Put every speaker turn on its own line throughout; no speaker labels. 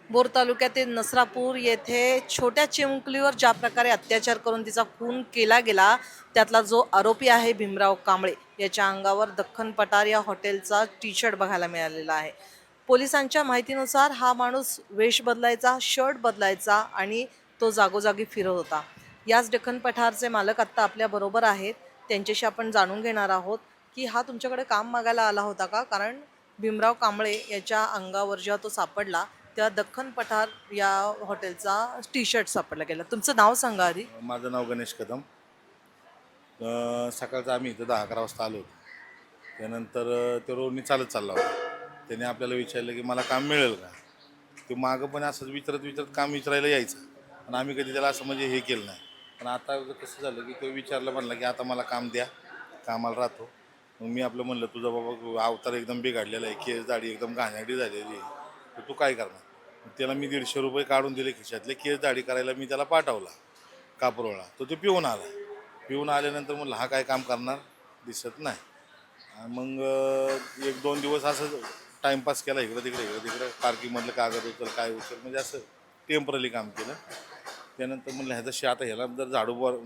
Bore तालुक्यातील नसरापूर येथे छोट्या चिमुकलीवर ज्या प्रकारे अत्याचार करून तिचा खून केला गेला, त्यातला जो आरोपी आहे भीमराव कांबळे याच्या अंगावर दख्खन पठार या हॉटेलचा टी शर्ट बघायला मिळालेला आहे. पोलिसांच्या माहितीनुसार हा माणूस वेश बदलायचा, शर्ट बदलायचा आणि तो जागोजागी फिरत होता. याच दख्खन पठारचे मालक आत्ता आपल्या बरोबर आहेत. त्यांच्याशी आपण जाणून घेणार आहोत की हा तुमच्याकडे काम मागायला आला होता का? कारण भीमराव कांबळे याच्या अंगावर जेव्हा तो सापडला त्या दख्खन पठार या हॉटेलचा टी शर्ट सापडला गेला. तुमचं नाव सांगा आधी.
माझं नाव गणेश कदम. सकाळचं आम्ही इथं 10-11 वाजता आलो होतो. त्यानंतर तो रोडनी चालत चालला होता. त्याने आपल्याला विचारलं की मला काम मिळेल का? ते मागं पण असंच विचारत विचारत काम विचारायला यायचं. पण आम्ही कधी त्याला असं म्हणजे हे केलं नाही. पण आता कसं झालं की तो विचारलं म्हणला की आता मला काम द्या, कामाला राहतो. मग मी आपलं म्हणलं तुझा बाबा अवतार एकदम बिघडलेला आहे, केस दाढी एकदम घाणेरडी झालेली आहे, तर तू काय करणार? त्याला मी ₹150 काढून दिले खिशातले. केस दाढी करायला मी त्याला पाठवला कापरोळा. तो पिऊन आला. पिऊन आल्यानंतर म्हणलं हा काय काम करणार दिसत नाही. मग 1-2 दिवस असं टाईमपास केला, इकडं तिकडे इकडं तिकडं पार्किंगमधलं कागद उचल काय उचल म्हणजे असं टेम्पररी काम केलं. त्यानंतर म्हणलं आता ह्याला जर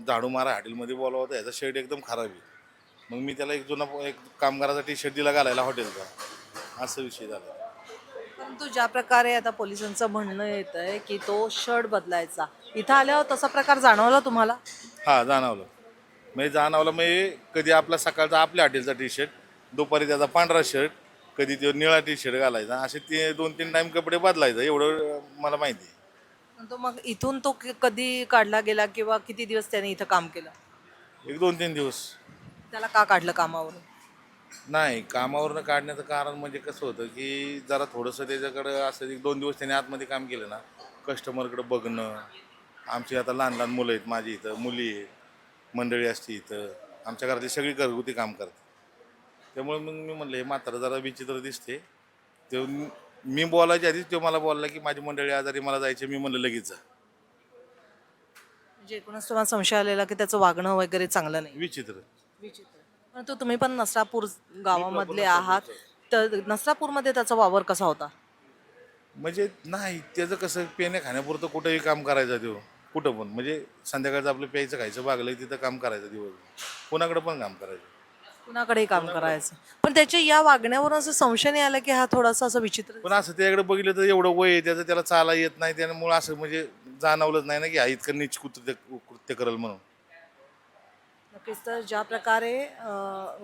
झाडू मारा हॉटेलमध्ये बोलावं तर ह्याचा शर्ट एकदम खराब आहे. मग मी त्याला एक कामगाराचा टी शर्ट दिला घालायला हॉटेलचा. असं विषय झाला.
परंतु ज्या प्रकारे आता पोलिसांचं म्हणणं येत आहे की तो शर्ट बदलायचा, इथं आल्यावर तसा प्रकार जाणवला तुम्हाला?
हां, जाणवलं. म्हणजे जाणवलं म्हणजे कधी आपला सकाळचा आपल्या हॉटेलचा टी शर्ट, दुपारी त्याचा पांढरा शर्ट, कधी तो निळा टी शर्ट घालायचा. असे ते 2-3 टाईम कपडे बदलायचा एवढं मला माहिती आहे.
परंतु मग इथून तो कधी काढला गेला किंवा किती दिवस त्याने इथं काम केलं?
एक 2-3 दिवस.
त्याला का काढलं कामावरून?
नाही, कामावरनं काढण्याचं कारण म्हणजे कसं होतं, की जरा थोडंसं त्याच्याकडं असं 1-2 दिवस त्याने आतमध्ये काम केलं ना, कस्टमरकडं बघणं. आमची आता लहान लहान मुलं आहेत माझी इथं, मुली आहेत, मंडळी असते इथं. आमच्या घरातली सगळी घरगुती काम करतात. त्यामुळे मग मी म्हणलं हे म्हातारं जरा विचित्र दिसते. ते मी बोलायच्या आधीच तो मला बोलला, की माझी मंडळी आजारी मला जायचे. मी म्हणलं लगेच जा.
म्हणजे एकूणच तुम्हाला संशय आलेला की त्याचं वागणं वगैरे चांगलं नाही.
विचित्र.
विचित्र. परंतु तुम्ही पण नसरापूर
मी प्रॉपर
गावामधले आहात,
नसरापूरचा.
तर नसरापूरमध्ये त्याचा वावर कसा होता?
म्हणजे नाही त्याचं कसं पेणे खाण्यापुरतं कुठंही काम करायचा तो. कुठं पण म्हणजे संध्याकाळचं आपलं प्यायचं खायचं भागलं तिथं काम करायचं दिवसभर. कोणाकडं पण काम करायचं.
कुणाकडेही काम करायचं, पण त्याच्या या वागण्यावरून असं संशय नाही आला की हा थोडासा असं विचित्र
पण
दिसतो?
असं त्याकडे बघितलं तर एवढं वय आहे त्याचं, त्याला चाला येत नाही. त्यामुळं असं म्हणजे जाणवलंच नाही ना की हा इतकं नीच कृत्य करेल म्हणून.
नक्कीच. तर ज्या प्रकारे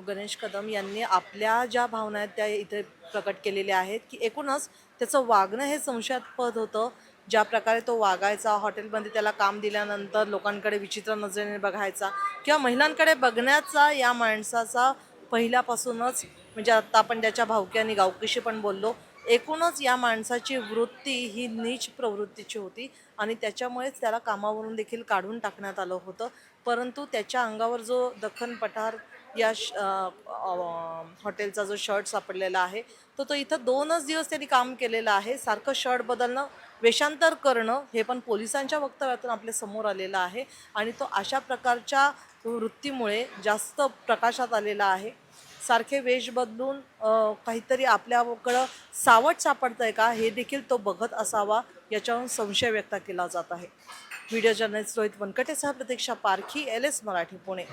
गणेश कदम यांनी आपल्या ज्या भावना आहेत त्या इथे प्रकट केलेल्या आहेत की एकूणच त्याचं वागणं हे संशयास्पद होतं. ज्या प्रकारे तो वागायचा, हॉटेलमध्ये त्याला काम दिल्यानंतर लोकांकडे विचित्र नजरेने बघायचा किंवा महिलांकडे बघण्याचा या माणसाचा पहिल्यापासूनच, म्हणजे आत्ता आपण त्याच्या भावकी आणि गावकीशी पण बोललो. एकूणच या माणसाची वृत्ती ही नीच प्रवृत्तीची होती आणि त्याच्यामुळेच त्याला कामावरून देखील काढून टाकण्यात आलं होतं. परंतु त्याच्या अंगावर जो दख्खन पठार या हॉटेलचा जो शर्ट सापडलेला आहे, तो इथं 2च दिवस त्यांनी काम केलेलं आहे. सारखं शर्ट बदलणं, वेषांतर करणं हे पण पोलिसांच्या वक्तव्यातून आपल्या समोर आलेलं आहे आणि तो अशा प्रकारच्या वृत्तीमुळे जास्त प्रकाशात आलेला आहे. सारखे वेश बदलून काहीतरी आपल्याकडं सावट सापडतं आहे का हे देखील तो बघत असावा, याच्यावरून संशय व्यक्त केला जात आहे. व्हिडिओ जर्नलिस्ट रोहित वनकटेसह प्रतीक्षा पारखी, LS मराठी, पुणे.